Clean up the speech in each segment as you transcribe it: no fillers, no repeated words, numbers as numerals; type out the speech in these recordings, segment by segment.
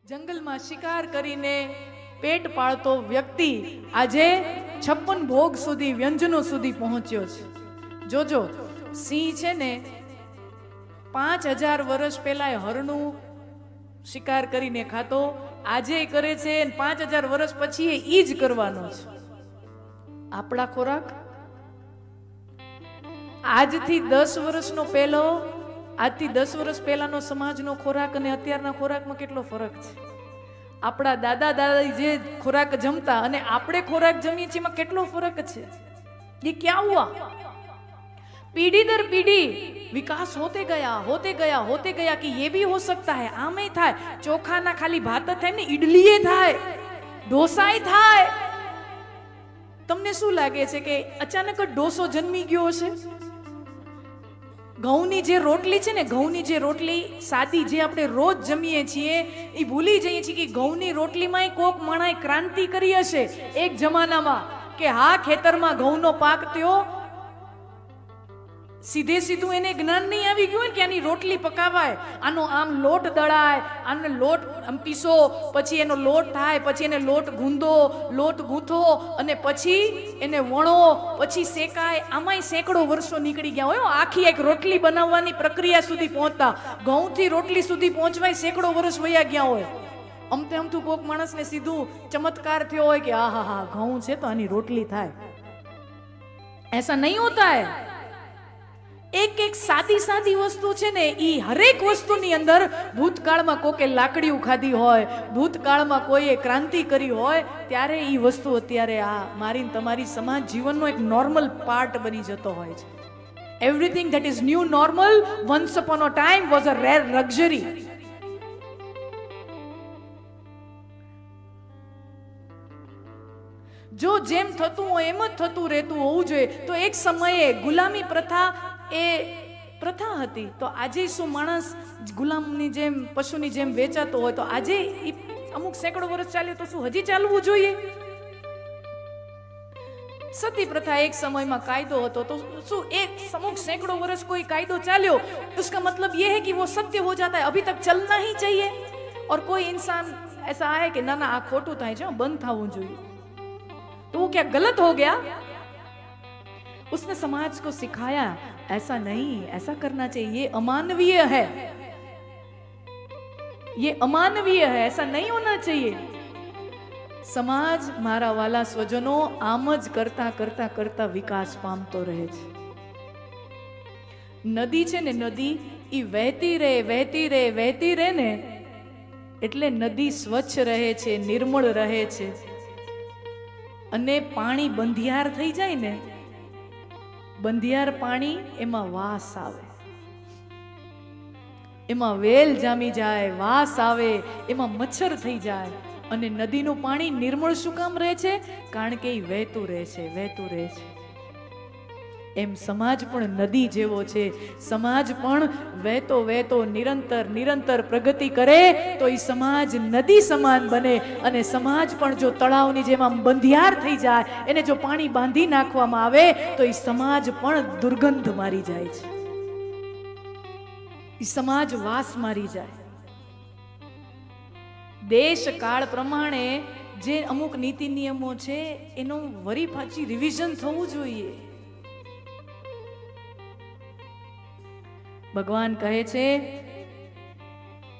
જંગલમાં શિકાર કરીને પેટ પાળતો વ્યક્તિ આજે 56 ભોગ સુધી વ્યંજનો સુધી પહોંચ્યો છે. જોજો, સિંહ છે ને 5000 વર્ષ પહેલા હરણું શિકાર કરીને ખાતો, આજે કરે છે, 5000 વર્ષ પછી એ જ કરવાનો છે. આપણા ખોરાક આજથી 10 વર્ષનો પહેલો આજથી 10 વર્ષ પહેલાનો સમાજનો ખોરાક અને અત્યારના ખોરાકમાં કેટલો ફરક છે. આપણા દાદા દાદી જે ખોરાક જમતા અને આપણે ખોરાક જમીએ છીએ એમાં કેટલો ફરક છે. ये क्या हुआ? पीढ़ी दर पीढ़ी विकास होते गया कि ये भी हो सकता है, आमे થાય, ચોખાના ખાલી ભાત થાય ને, ઈડલીએ થાય, ઢોસાય થાય. તમને શું લાગે છે કે અચાનક જ ઢોસો જન્મી ગયો હશે? ઘઉંની જે રોટલી છે ને, ઘઉંની જે રોટલી સાદી જે આપણે રોજ જમીએ છીએ, એ ભૂલી જઈએ છીએ કે ઘઉંની રોટલીમાં કોક માણાએ ક્રાંતિ કરી હશે એક જમાનામાં કે હા, ખેતરમાં ઘઉંનો પાક થયો, સીધે સીધું એને જ્ઞાન નહીં આવી ગયું કે આની રોટલી પકાવાય, આનો આમ લોટ દળાય, આનો લોટ આમ પીસો, પછી એનો લોટ થાય, પછી એને લોટ ગૂંથો અને પછી એને વણો, પછી શેકાય. આમાંય સેંકડો વર્ષો નીકળી ગયા હોય. આખી એક રોટલી બનાવવાની પ્રક્રિયા સુધી પહોંચતા, ઘઉંથી રોટલી સુધી પહોંચવાય સેંકડો વર્ષ વયા ગયા હોય. અમથું કોક માણસને સીધું ચમત્કાર થયો હોય કે હા, ઘઉં છે તો આની રોટલી થાય. ऐसा नहीं होता है. एक सादी वस्तु છે ને, ઈ હરેક વસ્તુની અંદર ભૂતકાળમાં કોકે લાકડીઓ ખાધી હોય, ભૂતકાળમાં કોઈએ ક્રાંતિ કરી હોય, ત્યારે ઈ વસ્તુ અત્યારે આ મારી તમારી સમાજ જીવનનો એક નોર્મલ પાર્ટ બની જતો હોય છે. Everything that is new normal once upon a time was a rare luxury. જો જેમ થતું હોય એમ જ થતું રહેતું હોવું જોઈએ. તો એક સમયે ગુલામી પ્રથા એ પ્રથા હતી, તો આજે શું માણસ ગુલામની જેમ, પશુની જેમ વેચાતો હોય, તો આજે અમુક સેંકડો વર્ષ ચાલ્યો તો શું હજી ચાલવું જોઈએ? સતી પ્રથા એક સમયમાં કાયદો હતો, તો શું અમુક સેંકડો વર્ષ કોઈ કાયદો ચાલ્યો, उसका मतलब ये है कि वो सत्य हो जाता है, अभी तक चलना ही चाहिए. और कोई इंसान ऐसा है कि ना आ खोटું થાય છે, બંધ થવું જોઈએ, तो वो क्या गलत हो गया? उसने समाज को सिखाया ऐसा नहीं, ऐसा करना चाहिए, ये अमानवीय है, ये अमानवीय है, ऐसा नहीं होना चाहिए. समाज मारा वाला स्वजनो आम ज करता करता करता विकास पामतो रहे છે. નદી છે ને, નદી ઈ વહેતી રહે ને, એટલે નદી સ્વચ્છ રહે છે, નિર્મળ રહે છે. અને પાણી બંધિયાર થઈ જાય ને, બંધિયાર પાણી, એમાં વાસ આવે, એમાં વેલ જામી જાય, વાસ આવે, એમાં મચ્છર થઈ જાય. અને નદીનું પાણી નિર્મળ શું કામ રહે છે? કારણ કે એ વહેતું રહે છે. એમ સમાજ પણ નદી જેવો છે. સમાજ પણ વહેતો નિરંતર પ્રગતિ કરે તો એ સમાજ નદી સમાન બને. અને સમાજ પણ જો તળાવની જેમ આમ બંધિયાર થઈ જાય, એને જો પાણી બાંધી નાખવામાં આવે તો એ સમાજ પણ દુર્ગંધ મારી જાય છે, એ સમાજ વાસ મારી જાય. દેશ કાળ પ્રમાણે જે અમુક નીતિ નિયમો છે એનું વરી પાછી રિવિઝન થવું જોઈએ. ભગવાન કહે છે,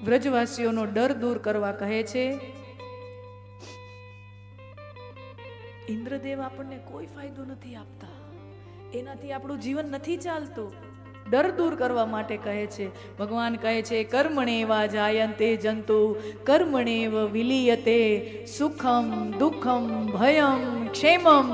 વ્રજવાસીઓનો ડર દૂર કરવા કહે છે. ઇન્દ્રદેવ આપણને કોઈ ફાયદો નથી આપતા, એનાથી આપણું જીવન નથી ચાલતું. ડર દૂર કરવા માટે કહે છે. ભગવાન કહે છે, કર્મણેવા જાયન્તે જંતુ કર્મણેવ વિલીયતે સુખમ દુઃખમ ભયમ ક્ષેમમ.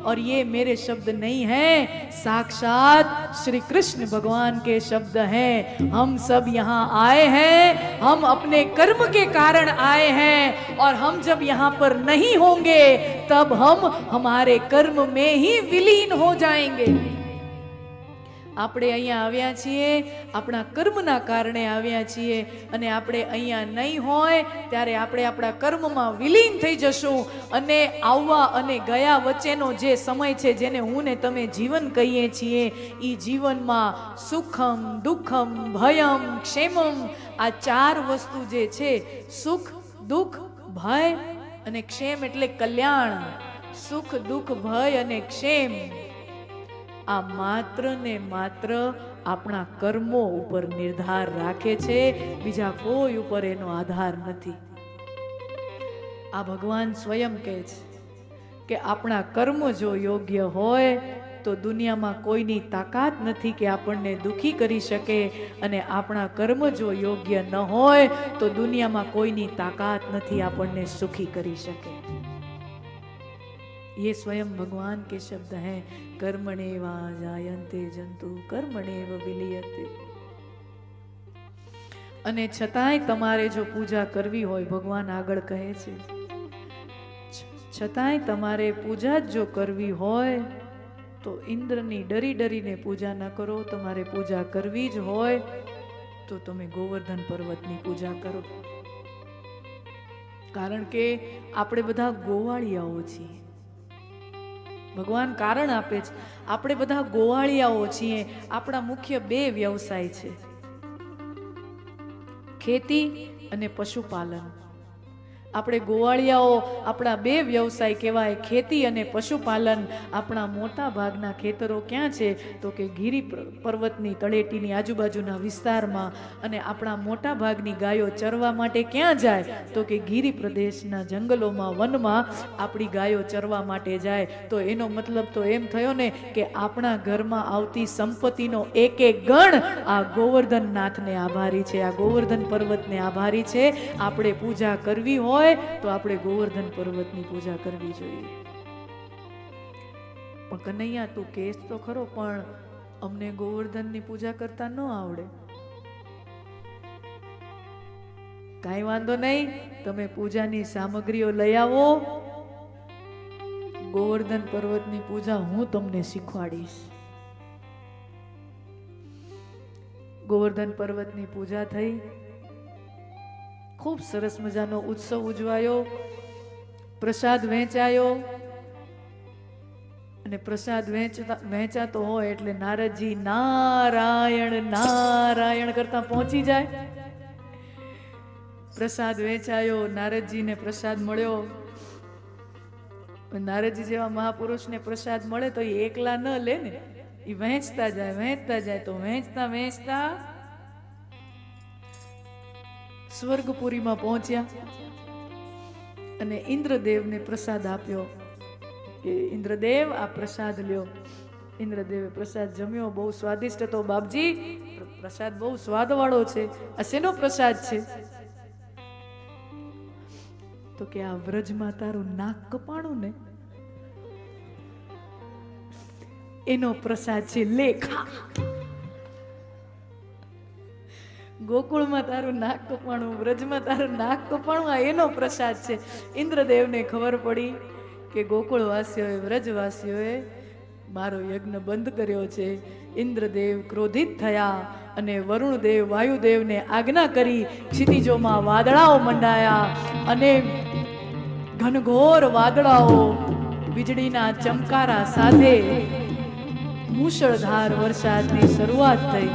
और ये मेरे शब्द नहीं हैं, साक्षात श्री कृष्ण भगवान के शब्द हैं. हम सब यहाँ आए हैं, हम अपने कर्म के कारण आए हैं, और हम जब यहाँ पर नहीं होंगे तब हम हमारे कर्म में ही विलीन हो जाएंगे. આપણે અહીંયા આવ્યા છીએ, આપણા કર્મના કારણે આવ્યા છીએ, અને આપણે અહીંયા નહીં હોય ત્યારે આપણે આપણા કર્મમાં વિલીન થઈ જશું. અને આવવા અને ગયા વચ્ચેનો જે સમય છે, જેને હું ને તમે જીવન કહીએ છીએ, એ જીવનમાં સુખમ દુઃખમ ભયમ ક્ષેમમ, આ ચાર વસ્તુ જે છે, સુખ દુઃખ, ભય અને ક્ષેમ એટલે કલ્યાણ. સુખ, દુઃખ, ભય અને ક્ષેમ આ માત્ર ને માત્ર આપણા કર્મો ઉપર નિર્ધાર રાખે છે, બીજા કોઈ ઉપર એનો આધાર નથી. આ ભગવાન સ્વયં કહે છે કે આપણા કર્મ જો યોગ્ય હોય તો દુનિયામાં કોઈની તાકાત નથી કે આપણને દુખી કરી શકે, અને આપણા કર્મ જો યોગ્ય ન હોય તો દુનિયામાં કોઈની તાકાત નથી આપણને સુખી કરી શકે. ये स्वयं भगवान के शब्द हैं. कर्मणेवा जायन्ते जंतु कर्मणेव विलीयते. અને છતાંય તમારે જો પૂજા કરવી હોય, ભગવાન આગળ કહે છે, છતાંય તમારે પૂજા જો કરવી હોય તો ઇન્દ્રની ડરી ડરીને પૂજા ન કરો. તમારે પૂજા કરવી જ હોય તો તમે ગોવર્ધન પર્વતની પૂજા કરો. કારણ કે આપણે બધા ગોવાળિયાઓ છીએ. ભગવાન કારણ આપે છે, આપણે બધા ગોવાળિયાઓ છીએ. આપણા મુખ્ય બે વ્યવસાય છે, ખેતી અને પશુપાલન. આપણે ગોવાળિયાઓ, આપણા બે વ્યવસાય કહેવાય, ખેતી અને પશુપાલન. આપણા મોટા ભાગના ખેતરો ક્યાં છે તો કે ગિરી પર્વતની તળેટીની આજુબાજુના વિસ્તારમાં. અને આપણા મોટા ભાગની ગાયો ચરવા માટે ક્યાં જાય તો કે ગિરી પ્રદેશના જંગલોમાં, વનમાં આપણી ગાયો ચરવા માટે જાય. તો એનો મતલબ તો એમ થયો ને કે આપણા ઘરમાં આવતી સંપત્તિનો એક એક ગણ આ ગોવર્ધન નાથને આભારી છે, આ ગોવર્ધન પર્વતને આભારી છે. આપણે પૂજા કરવી હોય તો આપણે ગોવર્ધન પર્વતની પૂજા કરવી જોઈએ. પણ કનૈયા, તું કેસ તો ખરો, પણ અમને ગોવર્ધનની પૂજા કરતા ન આવડે. કાંઈ વાંધો નહીં, તમે પૂજાની સામગ્રીઓ લઈ આવો. ગોવર્ધન પર્વતની પૂજા હું તમને શીખવાડીશ. ગોવર્ધન પર્વતની પૂજા થઈ, ખૂબ સરસ મજાનો ઉત્સવ ઉજવાયો, પ્રસાદ વહેંચાયો. અને પ્રસાદ વહેંચાતો હોય એટલે નારદજી નારાયણ નારાયણ કરતા પહોંચી જાય. પ્રસાદ વહેંચાયો, નારદજીને પ્રસાદ મળ્યો. નારદજી જેવા મહાપુરુષને પ્રસાદ મળે તો એ એકલા ન લે ને, એ વહેંચતા જાય. તો વહેંચતા વહેંચતા સ્વર્ગપુરીમાં પહોંચ્યા અને ઇન્દ્રદેવને પ્રસાદ આપ્યો કે ઇન્દ્રદેવ આ પ્રસાદ લ્યો. ઇન્દ્રદેવે પ્રસાદ જમ્યો, બહુ સ્વાદિષ્ટ હતો. બાપજી, પ્રસાદ બહુ સ્વાદવાળો છે, આ શેનો પ્રસાદ છે? તો કે આ વ્રજમાં તારું નાક કપાણું ને એનો પ્રસાદ છે, લેખા. ગોકુળમાં તારું નાક કપાણું, વ્રજમાં તારું નાક કપાણું, આ એનો પ્રસાદ છે. ઇન્દ્રદેવને ખબર પડી કે ગોકુળવાસીઓએ, વ્રજવાસીઓએ મારો યજ્ઞ બંધ કર્યો છે. ઇન્દ્રદેવ ક્રોધિત થયા અને વરુણદેવ, વાયુદેવને આજ્ઞા કરી. ક્ષિતિજોમાં વાદળાઓ મંડાયા અને ઘનઘોર વાદળાઓ વીજળીના ચમકારા સાથે મુશળધાર વરસાદની શરૂઆત થઈ.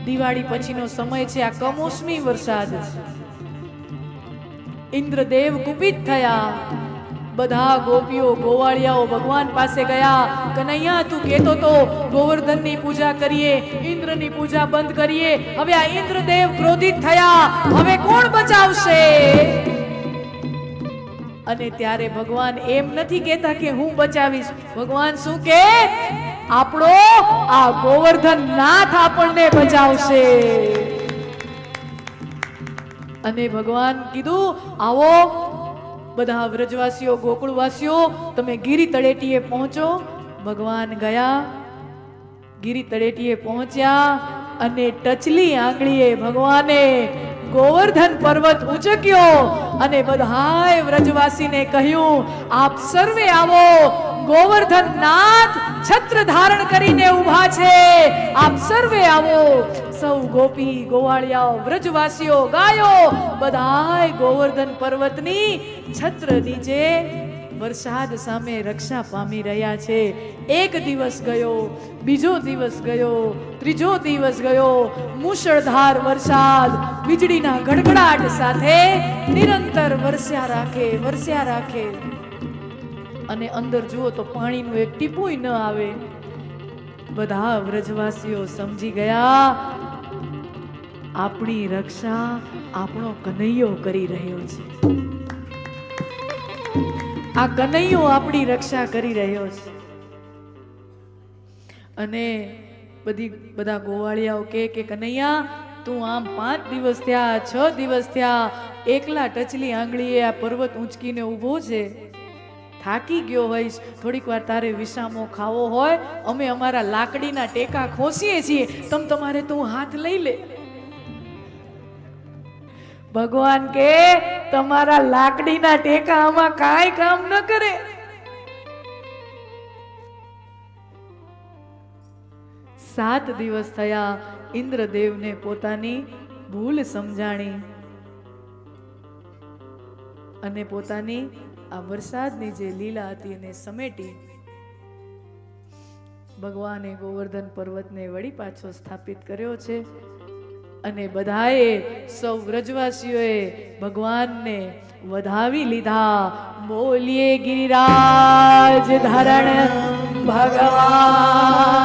દિવાળી પછીનો સમય છે, આ કમોસમી વરસાદ છે. ઇન્દ્રદેવ કુપિત થયા. બધા ગોપીઓ, ગોવાળિયાઓ ભગવાન પાસે ગયા. કનૈયા, તું કહેતો તો ગોવર્ધનની પૂજા કરીએ, ઇન્દ્રની પૂજા બંધ કરીએ. હવે આ ઇન્દ્રદેવ ક્રોધિત થયા, હવે કોણ બચાવશે? અને ત્યારે ભગવાન એમ નથી કહેતા કે હું બચાવીશ. ભગવાન શું કહે? આપણો આ ગોવર્ધન નાથ આપણને બચાવશે. અને ભગવાન કીધું, આવો બધા વ્રજવાસીઓ, ગોકુળવાસીઓ, તમે ગિરી તળેટીએ પહોંચો. ભગવાન ગયા, ગિરી તળેટીએ પહોંચ્યા અને ટચલી આંગળીએ ભગવાને ગોવર્ધન પર્વત ઉચક્યો અને બધાએ વ્રજવાસીને કહ્યું, આપ સર્વે આવો. ગોવર્ધન નાથ છત્ર ધારણ કરીને ઊભા છે, આપ સર્વે આવો. સૌ ગોપી, ગોવાળિયાઓ, વ્રજવાસીઓ, ગાયો બધાય ગોવર્ધન પર્વતની છત્ર નીચે વરસાદ સામે રક્ષા પામી રહ્યા છે. એક દિવસ ગયો, બીજો દિવસ ગયો, ત્રીજો દિવસ ગયો. મુશળધાર વરસાદ વીજળીના ગડગડાટ સાથે નિરંતર નિરંતર વરસ્યા રાખે અને અંદર જુઓ તો પાણીનું એક ટીપુંય ન આવે. બધા વ્રજવાસીઓ સમજી ગયા, આપણી રક્ષા આપણો કનૈયો કરી રહ્યો છે. આ કનૈયો આપણી રક્ષા કરી રહ્યો છે. અને બધા ગોવાળિયાઓ કે કનૈયા, તું આમ 5 દિવસ થયા, 6 દિવસ થયા, એકલા ટચલી આંગળીએ આ પર્વત ઊંચકીને ઊભો છે, થાકી ગયો હોઈશ, થોડીક વાર તારે વિસામો ખાવો હોય, અમે અમારા લાકડીના ટેકા ખોસીએ છીએ, તમારે તું હાથ લઈ લે. ભગવાન કે તમારા લાકડીના ટેકા આમાં કાંઈ કામ ન કરે. સાત દિવસ થયા, ઇન્દ્રદેવને પોતાની ભૂલ સમજાણી અને પોતાની આ વરસાદની જે લીલા હતી એને સમેટી ભગવાને ગોવર્ધન પર્વતને વળી પાછો સ્થાપિત કર્યો છે. અને બધાએ સૌ વ્રજવાસીઓએ ભગવાનને વધાવી લીધા. બોલીએ ગિરિરાજ ધરણ ભગવાન